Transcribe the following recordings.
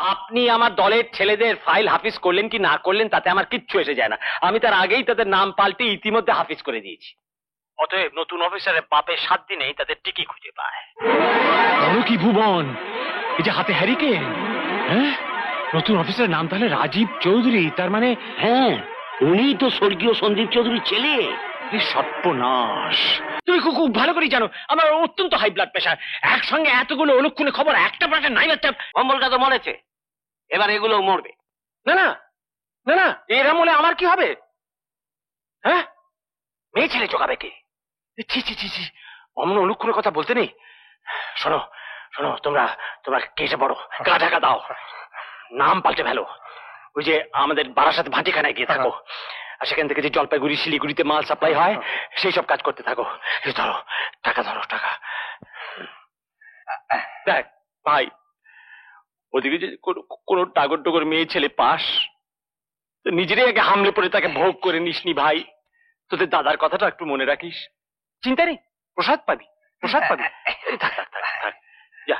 আপনি আমার দলের ছেলেদের ফাইল হাফিজ করলেন কি না করলেন তাতে আমার কিচ্ছু এসে যায় না। আমি তার আগেই তাদের নাম পাল্টে ইতিমধ্যে হাফিজ করে দিয়েছি। অতএব নতুন অফিসারের বাপের 7 দিনেই তাদের টিকি খুঁজে পায়। কি ভুবন, এই যে হাতে হ্যারিকেন, হ্যাঁ, নতুন অফিসারের নাম তাহলে রাজীব চৌধুরী। তার মানে হ্যাঁ, উনি তো স্বর্গীয় সন্দীপ চৌধুরীর ছেলে। সর্বনাশ! তুমি খুব খুব ভালো করে জানো আমার অত্যন্ত হাই ব্লাড প্রেশার। একসঙ্গে এতগুলো অলক্ষণে খবর একটা পার্টের নাই বাচ্চা। অম্বলটা তো মরেছে, এবার এগুলো মরবে। না না না না, এরা মনে আমার কি হবে? হ্যাঁ, মেয়ে ছেলে জোগাবে কে? ছি ছি ছি ছি, অমন অলক্ষণের কথা বলতে নেই। শোনো শোনো, তোমরা তোমরা কেসে পড়ো, গা ঢাকা দাও, নাম পাল্টে ফেলো। ওই যে আমাদের বারাসাত ভাটিখানায় গিয়ে থাকো, আর সেখান থেকে যে জলপাইগুড়ি শিলিগুড়িতে মাল সাপ্লাই হয় সেই সব কাজ করতে থাকো। ধরো টাকা, ধরো টাকা। দেখ ভাই, ওদিকে যে কোনো টাগর টগর মেয়ে ছেলে পাস, নিজেরই আগে হামলে পড়ে তাকে ভোগ করে নিসনি ভাই। তোদের দাদার কথাটা একটু মনে রাখিস। চিন্তা নেই, প্রসাদ পাবি, প্রসাদ পাবি। থাক থাক থাক থাক, যা।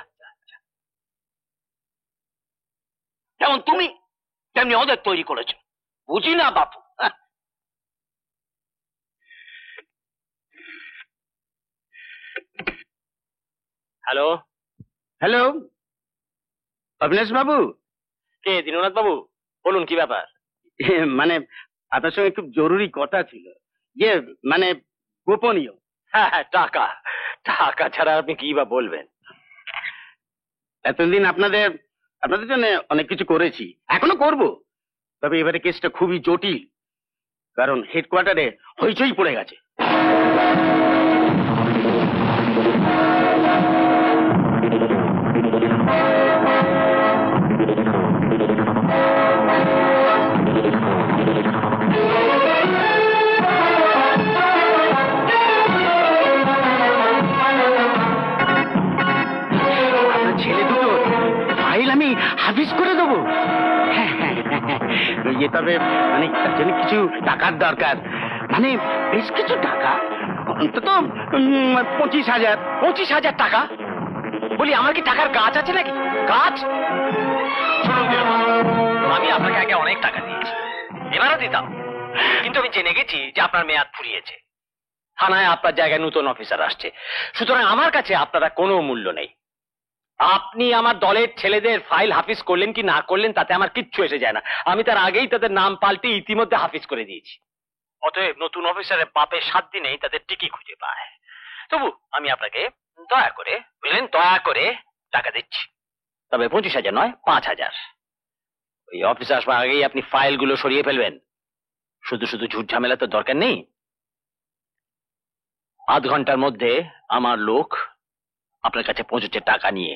যেমন তুমি তেমনি ওদের তৈরি করেছো, বুঝি না বাপু। হ্যালো হ্যালো, অবিনাশ বাবু। কে? দীননাথ বাবু, বলুন কি ব্যাপার? মানে আপনার সঙ্গে খুব জরুরি কথা ছিল, ইয়ে মানে গোপনীয়। হ্যাঁ হ্যাঁ, টাকা, টাকা ছাড়া আপনি কি বা বলবেন? এতদিন আপনাদের আপনাদের জন্য অনেক কিছু করেছি, এখনো করব, তবে এবারে কেসটা খুবই জটিল, কারণ হেডকোয়ার্টারে হইচই পড়ে গেছে। ছেলে দুটো ফাইল আমি হাফিজ করে দেবো। তবে মানে তার জন্য কিছু টাকার দরকার, মানে বেশ কিছু টাকা, অন্তত 25,000। 25,000 টাকা? বলি আমার কি টাকার গাছ আছে নাকি? গাছ? শুনুন দীননাথ, আমি আপনাকে আগে অনেক টাকা দিয়েছি, এবারও দিতাম, কিন্তু আমি জেনে গেছি যে আপনার মেয়াদ ফুরিয়েছে। থানায় আপনার জায়গায় নতুন অফিসার আসছে, সুতরাং আমার কাছে আপনারা কোনো মূল্য নেই। আপনি আমার দলের ছেলেদের ফাইল হাফিজ করলেন কি না করলেন তাতে আমার কিচ্ছু এসে যায় না। আমি তার আগেই তাদের নাম পাল্টে ইতিমধ্যে হাফিজ করে দিয়েছি। অতএব নতুন অফিসারের বাপের 7 দিনেই তাদের টিকি খুঁজে পায়। তবু আমি আপনাকে দয়া করে, বুঝলেন, দয়া করে টাকা দিচ্ছি, তবে 25,000 নয়, 5,000। ওই অফিসে আসবার আগেই আপনি ফাইলগুলো সরিয়ে ফেলবেন। শুধু শুধু ঝুট ঝামেলা তো দরকার নেই। আধ ঘন্টার মধ্যে আমার লোক আপনার কাছে পৌঁছেছে টাকা নিয়ে।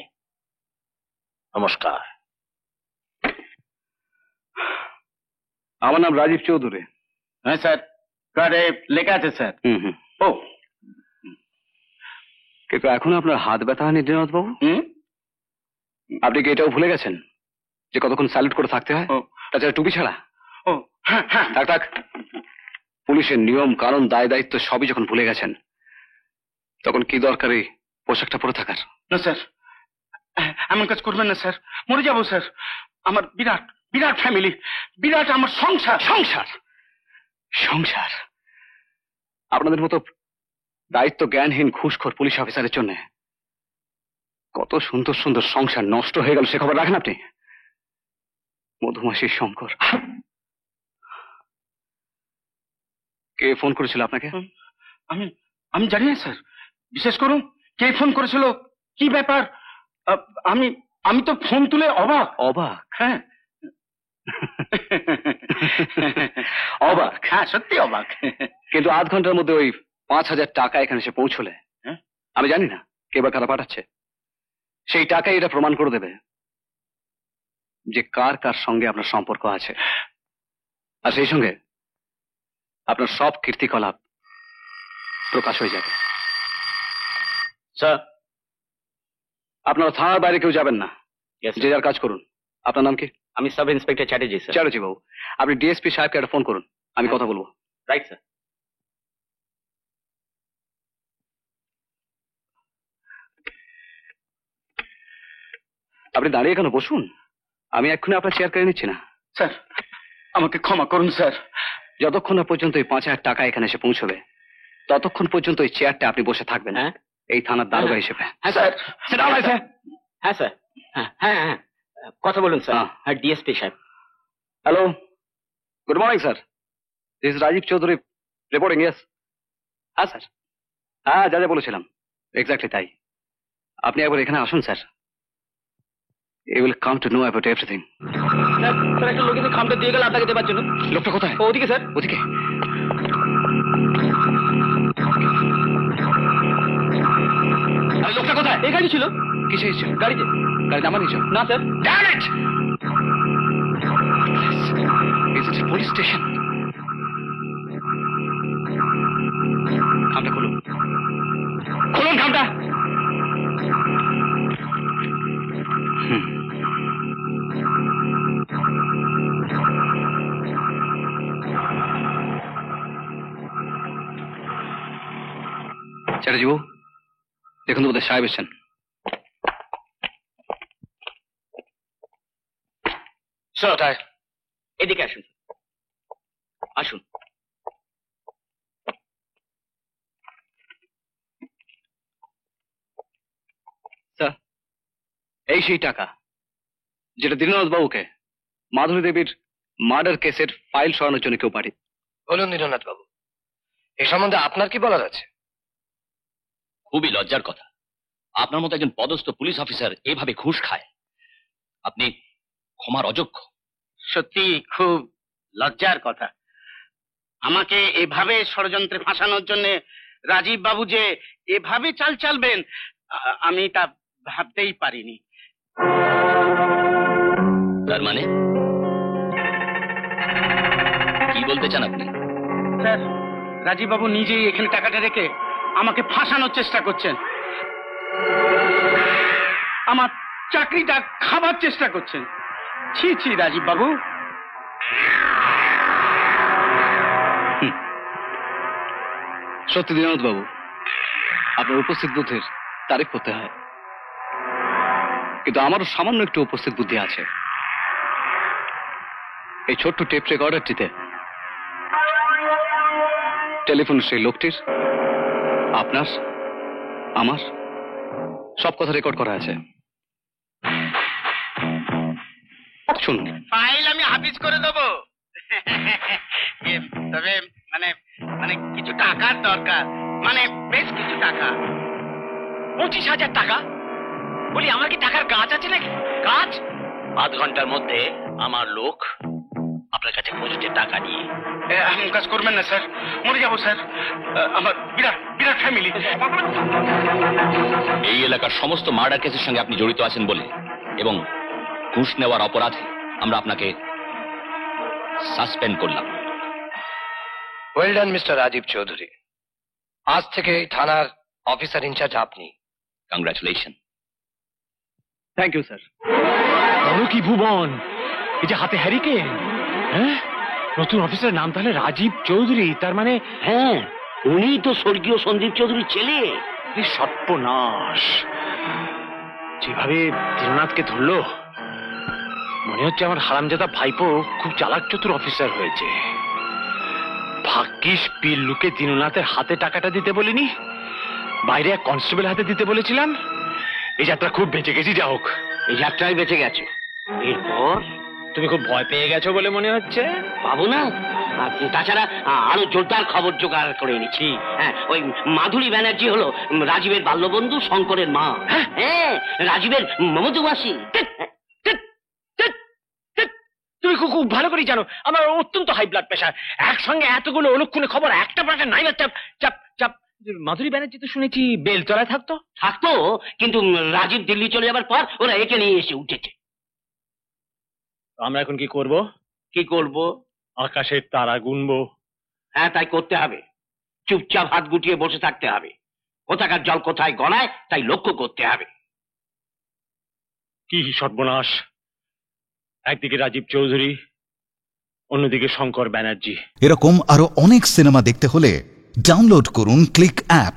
নমস্কার। আমার নাম রাজীব চৌধুরী। হ্যাঁ স্যার, কার্ডে লেখা আছে স্যার। ও, কিন্তু এখন আপনার হাত ব্যথা হয়নি দীননাথ বাবু? আপনি কি এটাও ভুলে গেছেন যে কতক্ষণ স্যালুট করে থাকতে হয়, তাছাড়া টুপি ছাড়া? ও হ্যাঁ হ্যাঁ, থাক থাক, পুলিশের নিয়ম কারণ দায় দায়িত্ব সবই যখন ভুলে গেছেন, তখন কি দরকার এই পোশাকটা পরে থাকার? না স্যার, এমন কাজ করবেন না স্যার, মরে যাবো স্যার। আমার বিরাট বিরাট ফ্যামিলি, বিরাট আমার সংসার। সংসার? সংসার? আপনাদের মতো দায়িত্ব জ্ঞানহীন ঘুষখোর পুলিশ অফিসারের জন্য কত সুন্দর সুন্দর সংসার নষ্ট হয়ে গেল সে খবর রাখেন আপনি? মধুমাসির শঙ্কর কে ফোন করেছিল আপনাকে? আমি আমি জানি না স্যার, বিশেষ করুন কে ফোন করেছিল, কি ব্যাপার। আমি আমি তো ফোন তুলে অবাক। অবাক? হ্যাঁ অবাক? হ্যাঁ সত্যি অবাক। কিন্তু আধ ঘন্টার মধ্যে ওই 5,000 টাকা এখানে এসে পৌঁছলে আমি জানি না কে বা কারা পাঠাচ্ছে, সেই টাকাই এটা প্রমাণ করে দেবে যে কার কার সঙ্গে আপনার সম্পর্ক আছে, আর সেই সঙ্গে আপনার সব কীর্তিকলাপ প্রকাশ হয়ে যাবে। স্যার, আপনারা থানার বাইরে কেউ যাবেন না, যে যার কাজ করুন। আপনার নাম কি? আমি sub inspector Chatterjee sir. Chatterjee বাবু, আপনি ডিএসপি সাহেবকে একটা ফোন করুন, আমি কথা বলবো। Right sir. আপনি দাঁড়িয়ে কেন, বসুন। আমি এক্ষুনি আপনার চেয়ার কেড়ে নিচ্ছি না। স্যার আমাকে ক্ষমা করুন স্যার। যতক্ষণ না পর্যন্ত এই 5,000 টাকা এখানে এসে পৌঁছবে ততক্ষণ পর্যন্ত এই চেয়ারটা আপনি বসে থাকবেন এই থানার দারোগা হিসেবে। হ্যাঁ স্যার। হ্যাঁ স্যার, হ্যাঁ হ্যাঁ হ্যাঁ, কথা বলুন স্যার। হ্যাঁ, ডিএসপি সাহেব। Hello, good morning sir, this is Rajib Chowdhury reporting. Yes, হ্যাঁ স্যার, হ্যাঁ যা যা বলেছিলাম এক্স্যাক্টলি তাই। আপনি একবার এখানে আসুন sir, you will come to know about everything. Sir একটা লোক এসে খামটা দিয়ে গেল আপনাকে দেবার জন্য। লোকটা কোথায়? ওদিকে স্যার, ওদিকে। আরে লোকটা কোথায়? এই গাড়ি ছিল। কিসে এসেছিল? গাড়িতে। গাড়ি নামা নিয়েছ? না sir. Damn it! Is it a police station? খামটা খুলুন, খুলুন খামটা। চ্যাটার্জি বাবু, দেখুন তো বোধহয় সাহেব এসছেন। কোথায়? এদিকে আসুন, আসুন। স্যার, এই সেই টাকা যেটা দীননাথ বাবুকে মাধুরী দেবীর মার্ডার কেসের ফাইল সরানোর জন্য কেউ পাঠিয়ে। বলুন দীননাথ বাবু, এই সম্বন্ধে আপনার কি বলার আছে? খুবই লজ্জার কথা, আপনার মতো একজন পদস্থ পুলিশ অফিসার এভাবে ঘুষ খায়। আপনি ক্ষমার অযোগ্য। সত্যি খুব লজ্জার কথা। আমাকে এভাবে ষড়যন্ত্রে ফাঁসানোর জন্য রাজীব বাবু যে এভাবে চাল চালবেন আমি তা ভাবতেই পারিনি। তার মানে কি বলতে চান আপনি? স্যার, রাজীব বাবু নিজেই এখানে টাকাটা রেখে আমাকে ফাঁসানোর চেষ্টা করছেন, আমার চাকরিটা খাবার চেষ্টা করছেন। ছি ছি রাজীব বাবু। সত্যি দীননাথ বাবু, আপনার উপস্থিত বুদ্ধির তারিফ করতে হয়, কিন্তু আমারও সামান্য একটু উপস্থিত বুদ্ধি আছে। এই ছোট্ট টেপ রেকর্ডারটিতে টেলিফোন সেই লোকটির, আপনার, আমার সব কথা রেকর্ড করা আছে। শুনুন। ফাইল আমি হাফিজ করে দেবো, তবে মানে মানে কিছু টাকার দরকার, মানে বেশ কিছু টাকা। 25,000 টাকা? বলি আমার কি টাকার গাছ আছে নাকি? গাছ? 5 ঘন্টার মধ্যে আমার লোক আপনার কাছে পৌঁছতে টাকা নিয়ে। এমন কাজ করবেন না স্যার, মরে যাবো স্যার। আমার বিরাট বিরাট ফ্যামিলি। এই এলাকার সমস্ত মার্ডার কেসের সঙ্গে আপনি জড়িত আছেন বলে এবং ঘুষ নেওয়ার অপরাধে আমরা আপনাকে সাসপেন্ড করলাম। Well done mister Rajib Chowdhury, আজ থেকে এই থানার অফিসার ইনচার্জ আপনি। কংগ্রাচুলেশন। Thank you sir. কি ভুবন, এই যে হাতে হ্যারিকেন, হ্যাঁ, নতুন অফিসারের নাম তাহলে রাজীব চৌধুরী। তার মানে হ্যাঁ, উনি তো স্বর্গীয় সন্দীপ চৌধুরীর ছেলে। সর্বনাশ, যেভাবে দীননাথকে ধরলো মনে হচ্ছে আমার হারামজাদা ভাইপো খুব চালাক চতুর অফিসার হয়েছে। ভাগ্যিস পিল্লুকে দীননাথের হাতে টাকাটা দিতে বলিনি, বাইরে এক কনস্টেবল হাতে দিতে বলেছিলাম। এই যাত্রা খুব বেঁচে গেছি। যা হোক, এই যাত্রায় বেঁচে গেছে। এরপর তুমি খুব ভয় পেয়ে গেছো বলে মনে হচ্ছে। পাবো না, তাছাড়া আরো জোরদার খবর জোগাড় করে এনেছি। হ্যাঁ, ওই মাধুরী ব্যানার্জি হলো রাজীবের বাল্যবন্ধু শঙ্করের মা। হ্যাঁ, রাজীবের মমতু মাসি। তুমি খুব খুব ভালো করে জানো আমার অত্যন্ত হাই ব্লাড প্রেশার। একসঙ্গে এতগুলো অলক্ষণে খবর একটা পাল্টা নাই। চাপ চাপ চাপ। মাধুরী ব্যানার্জি তো শুনেছি বেলতলায় থাকতো। থাকতো, কিন্তু রাজীব দিল্লি চলে যাবার পর ওরা একে নিয়ে এসে উঠেছে। আমরা এখন কি করব? কি করব? আকাশের তারা গুনবো। হ্যাঁ, তাই করতে হবে। চুপচাপ হাত গুটিয়ে বসে থাকতে হবে। কোথাকার জল কোথায় গড়ায় তাই লক্ষ্য করতে হবে। কি সর্বনাশ, একদিকে রাজীব চৌধুরী, অন্যদিকে শঙ্কর ব্যানার্জি। এরকম আরো অনেক সিনেমা দেখতে হলে ডাউনলোড করুন ক্লিক অ্যাপ।